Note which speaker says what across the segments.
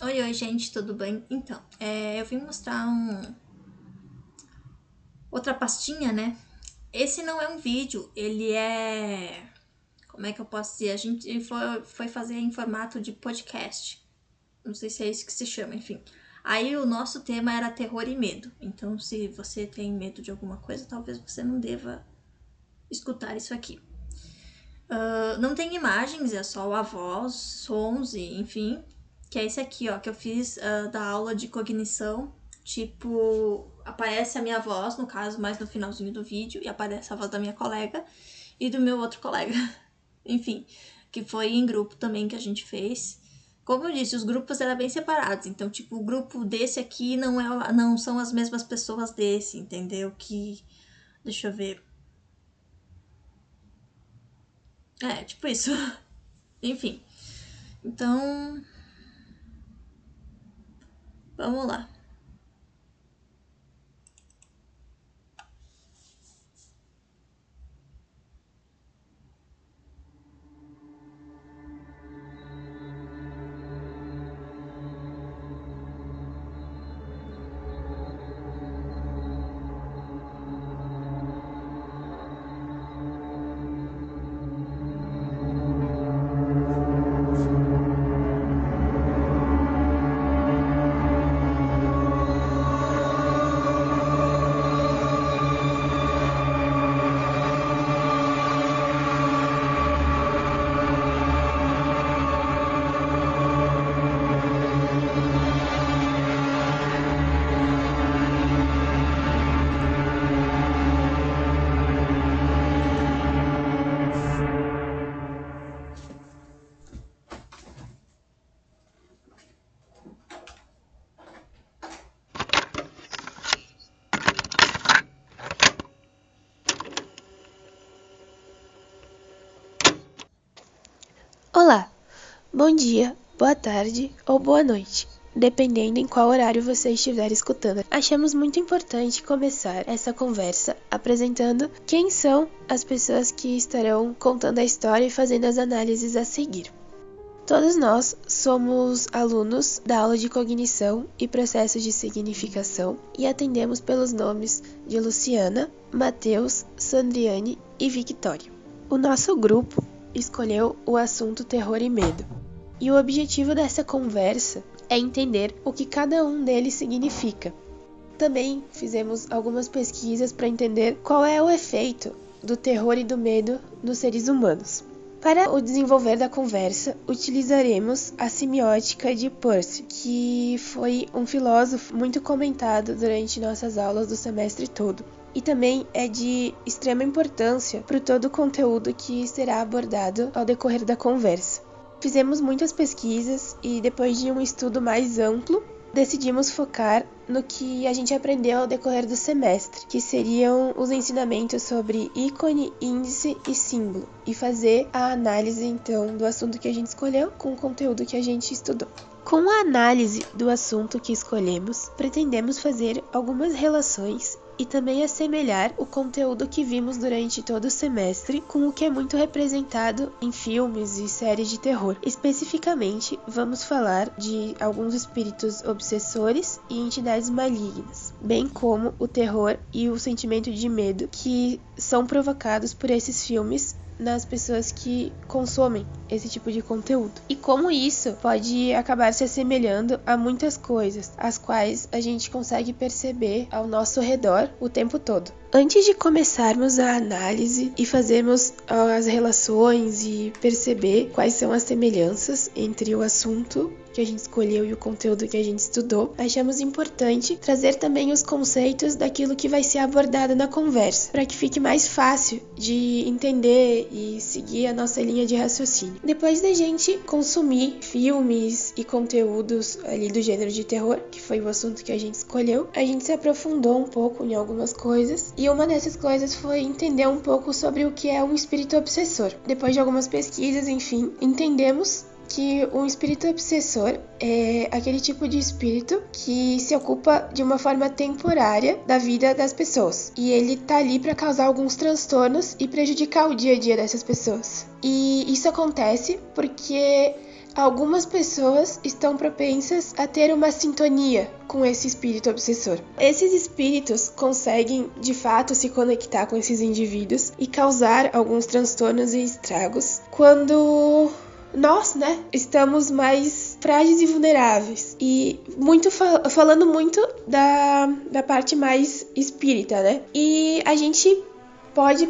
Speaker 1: Oi, gente, tudo bem? Então, eu vim mostrar outra pastinha, né? Esse não é um vídeo, ele é... Como é que eu posso dizer? A gente foi fazer em formato de podcast. Não sei se é isso que se chama, enfim. Aí o nosso tema era terror e medo. Então, se você tem medo de alguma coisa, talvez você não deva escutar isso aqui. Não tem imagens, é só a voz, sons e enfim. Que é esse aqui, ó, que eu fiz da aula de cognição. Tipo, aparece a minha voz, no caso, mais no finalzinho do vídeo, e aparece a voz da minha colega e do meu outro colega. Enfim, que foi em grupo também que a gente fez. Como eu disse, os grupos eram bem separados. Então, tipo, o grupo desse aqui não são as mesmas pessoas desse, entendeu? Que. Deixa eu ver. Tipo isso. Enfim. Então, vamos lá.
Speaker 2: Olá, bom dia, boa tarde ou boa noite, dependendo em qual horário você estiver escutando. Achamos muito importante começar essa conversa apresentando quem são as pessoas que estarão contando a história e fazendo as análises a seguir. Todos nós somos alunos da aula de cognição e processos de significação e atendemos pelos nomes de Luciana, Matheus, Sandriane e Victória. O nosso grupo escolheu o assunto terror e medo. E o objetivo dessa conversa é entender o que cada um deles significa. Também fizemos algumas pesquisas para entender qual é o efeito do terror e do medo nos seres humanos. Para o desenvolver da conversa, utilizaremos a semiótica de Peirce, que foi um filósofo muito comentado durante nossas aulas do semestre todo. E também é de extrema importância para todo o conteúdo que será abordado ao decorrer da conversa. Fizemos muitas pesquisas e, depois de um estudo mais amplo, decidimos focar no que a gente aprendeu ao decorrer do semestre, que seriam os ensinamentos sobre ícone, índice e símbolo, e fazer a análise, então, do assunto que a gente escolheu com o conteúdo que a gente estudou. Com a análise do assunto que escolhemos, pretendemos fazer algumas relações e também assemelhar o conteúdo que vimos durante todo o semestre com o que é muito representado em filmes e séries de terror. Especificamente, vamos falar de alguns espíritos obsessores e entidades malignas, bem como o terror e o sentimento de medo que são provocados por esses filmes nas pessoas que consomem esse tipo de conteúdo. E como isso pode acabar se assemelhando a muitas coisas, as quais a gente consegue perceber ao nosso redor o tempo todo. Antes de começarmos a análise e fazermos as relações e perceber quais são as semelhanças entre o assunto que a gente escolheu e o conteúdo que a gente estudou, achamos importante trazer também os conceitos daquilo que vai ser abordado na conversa, para que fique mais fácil de entender e seguir a nossa linha de raciocínio. Depois da gente consumir filmes e conteúdos ali do gênero de terror, que foi o assunto que a gente escolheu, a gente se aprofundou um pouco em algumas coisas, e uma dessas coisas foi entender um pouco sobre o que é um espírito obsessor. Depois de algumas pesquisas, enfim, entendemos que um espírito obsessor é aquele tipo de espírito que se ocupa de uma forma temporária da vida das pessoas. E ele tá ali para causar alguns transtornos e prejudicar o dia a dia dessas pessoas. E isso acontece porque Algumas pessoas estão propensas a ter uma sintonia com esse espírito obsessor. Esses espíritos conseguem, de fato, se conectar com esses indivíduos e causar alguns transtornos e estragos quando nós, estamos mais frágeis e vulneráveis. E falando muito da parte mais espírita, E a gente pode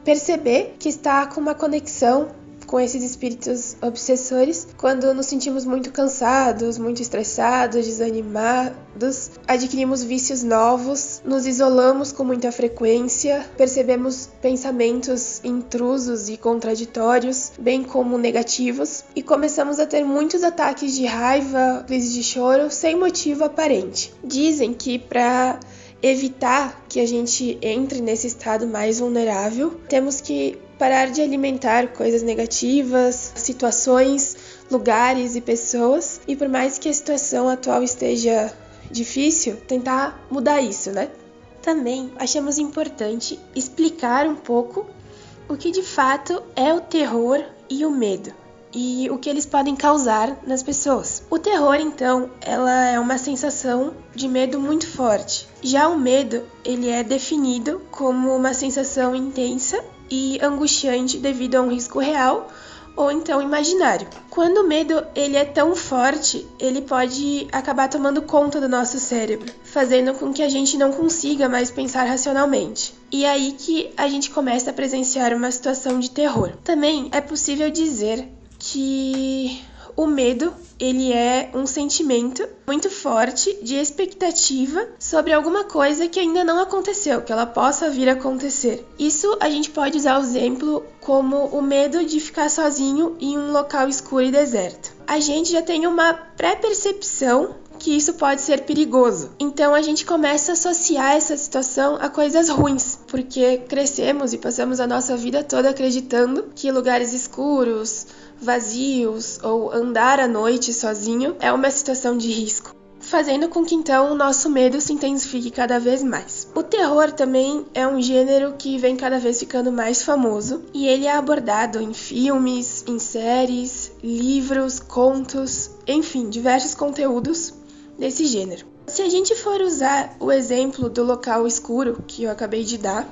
Speaker 2: perceber que está com uma conexão com esses espíritos obsessores quando nos sentimos muito cansados, muito estressados, desanimados, adquirimos vícios novos, nos isolamos com muita frequência, percebemos pensamentos intrusos e contraditórios, bem como negativos, e começamos a ter muitos ataques de raiva, crises de choro, sem motivo aparente. Dizem que para evitar que a gente entre nesse estado mais vulnerável, temos que parar de alimentar coisas negativas, situações, lugares e pessoas, e por mais que a situação atual esteja difícil, tentar mudar isso, Também achamos importante explicar um pouco o que de fato é o terror e o medo, e o que eles podem causar nas pessoas. O terror, então, ela é uma sensação de medo muito forte. Já o medo, ele é definido como uma sensação intensa e angustiante devido a um risco real ou então imaginário. Quando o medo ele é tão forte, ele pode acabar tomando conta do nosso cérebro, fazendo com que a gente não consiga mais pensar racionalmente. E é aí que a gente começa a presenciar uma situação de terror. Também é possível dizer que o medo, ele é um sentimento muito forte de expectativa sobre alguma coisa que ainda não aconteceu, que ela possa vir a acontecer. Isso a gente pode usar o exemplo como o medo de ficar sozinho em um local escuro e deserto. A gente já tem uma pré-percepção que isso pode ser perigoso. Então a gente começa a associar essa situação a coisas ruins, porque crescemos e passamos a nossa vida toda acreditando que lugares escuros, vazios ou andar à noite sozinho é uma situação de risco, fazendo com que então o nosso medo se intensifique cada vez mais. O terror também é um gênero que vem cada vez ficando mais famoso e ele é abordado em filmes, em séries, livros, contos, enfim, diversos conteúdos desse gênero. Se a gente for usar o exemplo do local escuro que eu acabei de dar,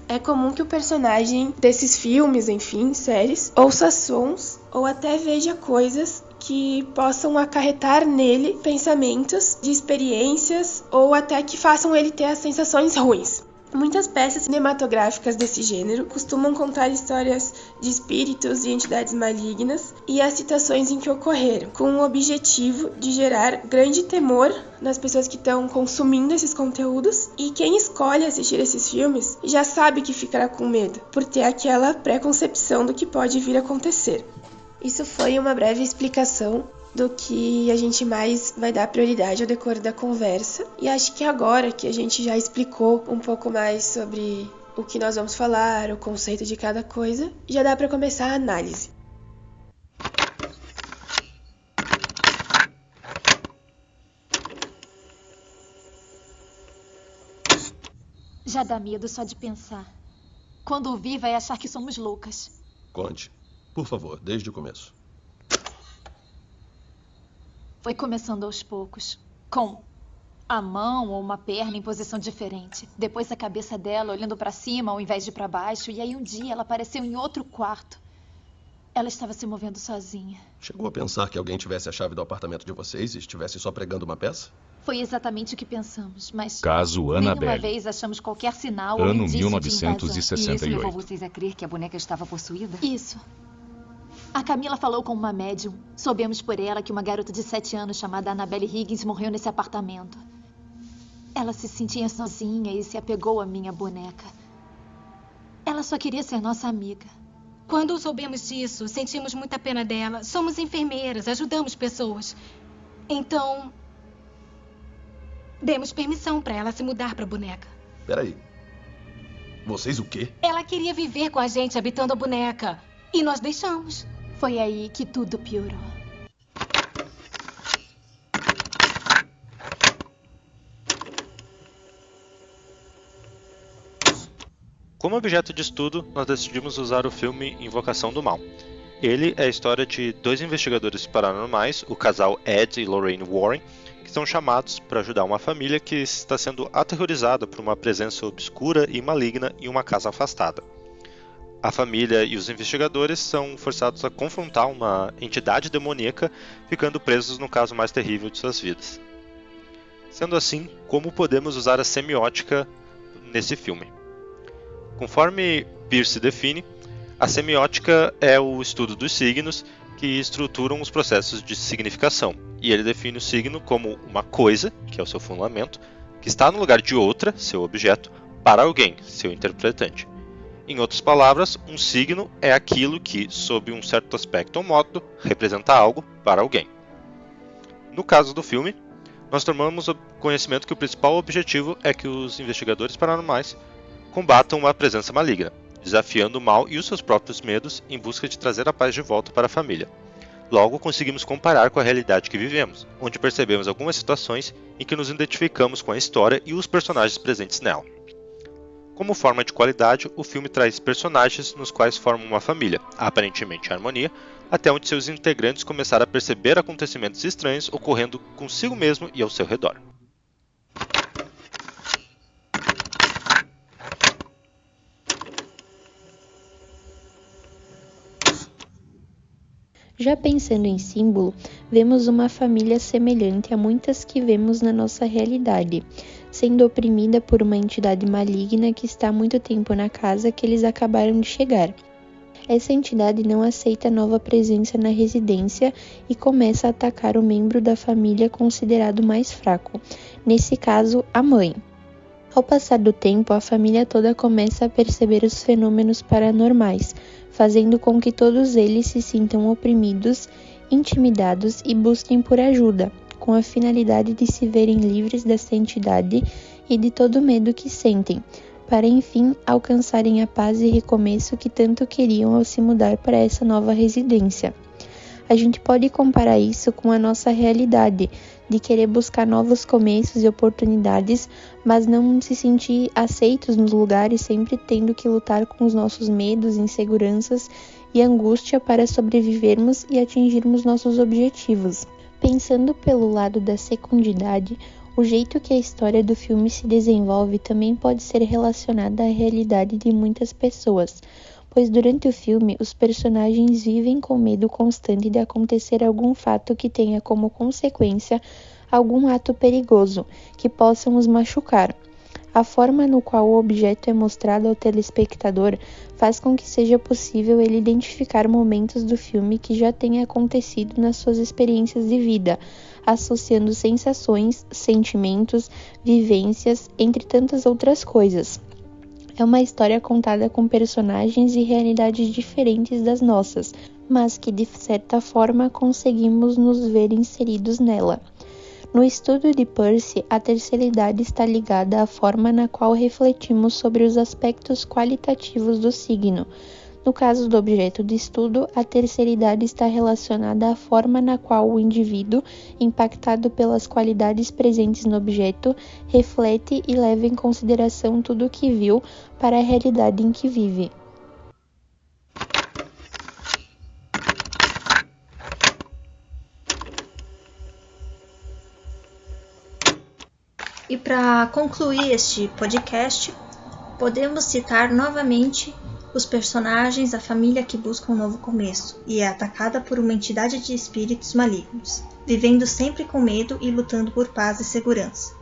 Speaker 2: é comum que o personagem desses filmes, enfim, séries, ouça sons ou até veja coisas que possam acarretar nele pensamentos de experiências ou até que façam ele ter as sensações ruins. Muitas peças cinematográficas desse gênero costumam contar histórias de espíritos e entidades malignas e as situações em que ocorreram, com o objetivo de gerar grande temor nas pessoas que estão consumindo esses conteúdos, e quem escolhe assistir esses filmes já sabe que ficará com medo, por ter aquela pré-concepção do que pode vir a acontecer. Isso foi uma breve explicação do que a gente mais vai dar prioridade ao decorrer da conversa. E acho que agora que a gente já explicou um pouco mais sobre o que nós vamos falar, o conceito de cada coisa, já dá para começar a análise.
Speaker 3: Já dá medo só de pensar. Quando ouvir, vai achar que somos loucas.
Speaker 4: Conte, por favor, desde o começo.
Speaker 3: Foi começando aos poucos, com a mão ou uma perna em posição diferente. Depois a cabeça dela olhando para cima ao invés de para baixo. E aí um dia ela apareceu em outro quarto. Ela estava se movendo sozinha.
Speaker 4: Chegou a pensar que alguém tivesse a chave do apartamento de vocês e estivesse só pregando uma peça?
Speaker 3: Foi exatamente o que pensamos, mas
Speaker 5: Caso
Speaker 3: nenhuma
Speaker 5: Annabelle.
Speaker 3: vez achamos qualquer sinal ou
Speaker 5: Ano
Speaker 3: indício de invasão.
Speaker 5: 1968.
Speaker 6: E isso levou vocês a crer que a boneca estava possuída?
Speaker 3: Isso. A Camila falou com uma médium. Soubemos por ela que uma garota de 7 anos chamada Annabelle Higgins morreu nesse apartamento. Ela se sentia sozinha e se apegou à minha boneca. Ela só queria ser nossa amiga.
Speaker 7: Quando soubemos disso, sentimos muita pena dela. Somos enfermeiras, ajudamos pessoas. Então, demos permissão para ela se mudar para a boneca.
Speaker 4: Peraí. Vocês o quê?
Speaker 7: Ela queria viver com a gente habitando a boneca. E nós deixamos.
Speaker 3: Foi aí que tudo piorou.
Speaker 8: Como objeto de estudo, nós decidimos usar o filme Invocação do Mal.
Speaker 5: Ele é a história de dois investigadores paranormais, o casal Ed e Lorraine Warren, que são chamados para ajudar uma família que está sendo aterrorizada por uma presença obscura e maligna em uma casa afastada. A família e os investigadores são forçados a confrontar uma entidade demoníaca, ficando presos no caso mais terrível de suas vidas. Sendo assim, como podemos usar a semiótica nesse filme? Conforme Peirce define, a semiótica é o estudo dos signos que estruturam os processos de significação, e ele define o signo como uma coisa, que é o seu fundamento, que está no lugar de outra, seu objeto, para alguém, seu interpretante. Em outras palavras, um signo é aquilo que, sob um certo aspecto ou modo, representa algo para alguém. No caso do filme, nós tomamos o conhecimento que o principal objetivo é que os investigadores paranormais combatam uma presença maligna, desafiando o mal e os seus próprios medos em busca de trazer a paz de volta para a família. Logo, conseguimos comparar com a realidade que vivemos, onde percebemos algumas situações em que nos identificamos com a história e os personagens presentes nela. Como forma de qualidade, o filme traz personagens nos quais formam uma família, aparentemente em harmonia, até onde seus integrantes começaram a perceber acontecimentos estranhos ocorrendo consigo mesmo e ao seu redor.
Speaker 2: Já pensando em símbolo, vemos uma família semelhante a muitas que vemos na nossa realidade, sendo oprimida por uma entidade maligna que está há muito tempo na casa que eles acabaram de chegar. Essa entidade não aceita nova presença na residência e começa a atacar o membro da família considerado mais fraco, nesse caso, a mãe. Ao passar do tempo, a família toda começa a perceber os fenômenos paranormais, fazendo com que todos eles se sintam oprimidos, intimidados e busquem por ajuda, com a finalidade de se verem livres dessa entidade e de todo o medo que sentem, para enfim alcançarem a paz e recomeço que tanto queriam ao se mudar para essa nova residência. A gente pode comparar isso com a nossa realidade, de querer buscar novos começos e oportunidades, mas não se sentir aceitos nos lugares, sempre tendo que lutar com os nossos medos, inseguranças e angústia para sobrevivermos e atingirmos nossos objetivos. Pensando pelo lado da secundidade, o jeito que a história do filme se desenvolve também pode ser relacionada à realidade de muitas pessoas, pois durante o filme os personagens vivem com medo constante de acontecer algum fato que tenha como consequência algum ato perigoso que possa os machucar. A forma no qual o objeto é mostrado ao telespectador faz com que seja possível ele identificar momentos do filme que já tenha acontecido nas suas experiências de vida, associando sensações, sentimentos, vivências, entre tantas outras coisas. É uma história contada com personagens e realidades diferentes das nossas, mas que de certa forma conseguimos nos ver inseridos nela. No estudo de Peirce, a terceira idade está ligada à forma na qual refletimos sobre os aspectos qualitativos do signo. No caso do objeto de estudo, a terceira idade está relacionada à forma na qual o indivíduo, impactado pelas qualidades presentes no objeto, reflete e leva em consideração tudo o que viu para a realidade em que vive.
Speaker 1: E para concluir este podcast, podemos citar novamente os personagens da família que busca um novo começo e é atacada por uma entidade de espíritos malignos, vivendo sempre com medo e lutando por paz e segurança.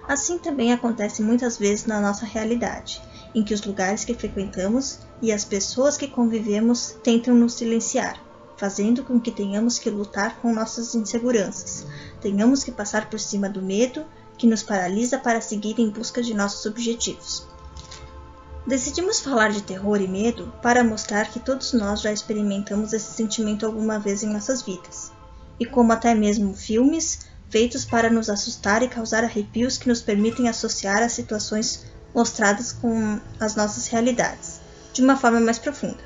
Speaker 1: Assim também acontece muitas vezes na nossa realidade, em que os lugares que frequentamos e as pessoas que convivemos tentam nos silenciar, fazendo com que tenhamos que lutar com nossas inseguranças, tenhamos que passar por cima do medo que nos paralisa para seguir em busca de nossos objetivos. Decidimos falar de terror e medo para mostrar que todos nós já experimentamos esse sentimento alguma vez em nossas vidas, e como até mesmo filmes feitos para nos assustar e causar arrepios que nos permitem associar as situações mostradas com as nossas realidades, de uma forma mais profunda.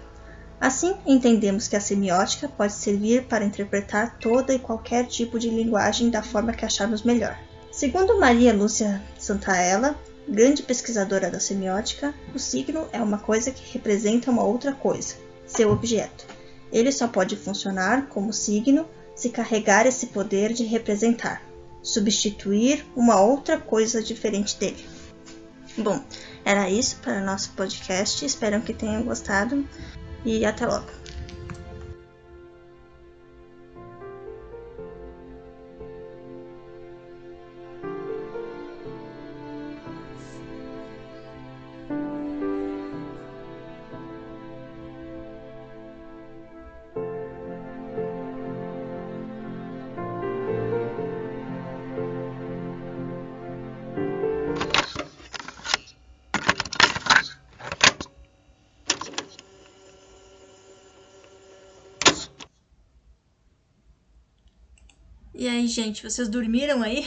Speaker 1: Assim, entendemos que a semiótica pode servir para interpretar toda e qualquer tipo de linguagem da forma que acharmos melhor. Segundo Maria Lúcia Santaella, grande pesquisadora da semiótica, o signo é uma coisa que representa uma outra coisa, seu objeto, Ele só pode funcionar como signo se carregar esse poder de representar, substituir uma outra coisa diferente dele. Bom, era isso para o nosso podcast. Espero que tenham gostado e até logo. E aí, gente, vocês dormiram aí?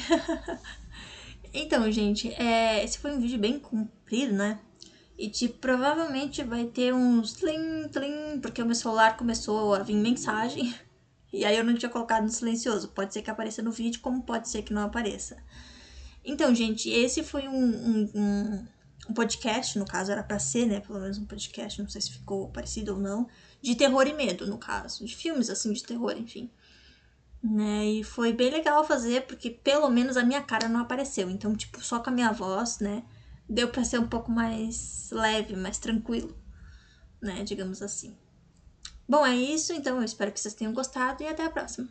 Speaker 1: Então, gente, esse foi um vídeo bem comprido, né? E, tipo, provavelmente vai ter uns tlim, tlim, porque o meu celular começou a vir mensagem. E aí eu não tinha colocado no silencioso. Pode ser que apareça no vídeo, como pode ser que não apareça. Então, gente, esse foi um podcast, no caso era pra ser, né? Pelo menos um podcast, não sei se ficou parecido ou não. De terror e medo, no caso. De filmes, assim, de terror, enfim. Né? E foi bem legal fazer, porque pelo menos a minha cara não apareceu. Então, tipo, só com a minha voz, né? Deu pra ser um pouco mais leve, mais tranquilo, né? Digamos assim. Bom, é isso. Então, eu espero que vocês tenham gostado e até a próxima.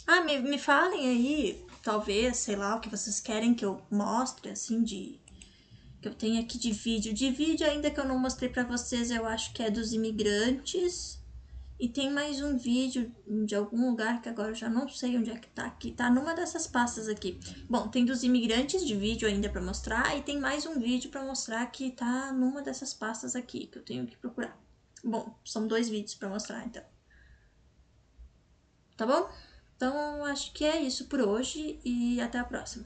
Speaker 1: Ah, me falem aí, talvez, sei lá, o que vocês querem que eu mostre, assim, que eu tenho aqui de vídeo. De vídeo, ainda que eu não mostrei pra vocês, eu acho que é dos imigrantes. E tem mais um vídeo de algum lugar que agora eu já não sei onde é que tá aqui. Tá numa dessas pastas aqui. Bom, tem dos imigrantes de vídeo ainda pra mostrar. E tem mais um vídeo pra mostrar que tá numa dessas pastas aqui, que eu tenho que procurar. Bom, são 2 vídeos pra mostrar, então. Tá bom? Então, acho que é isso por hoje e até a próxima.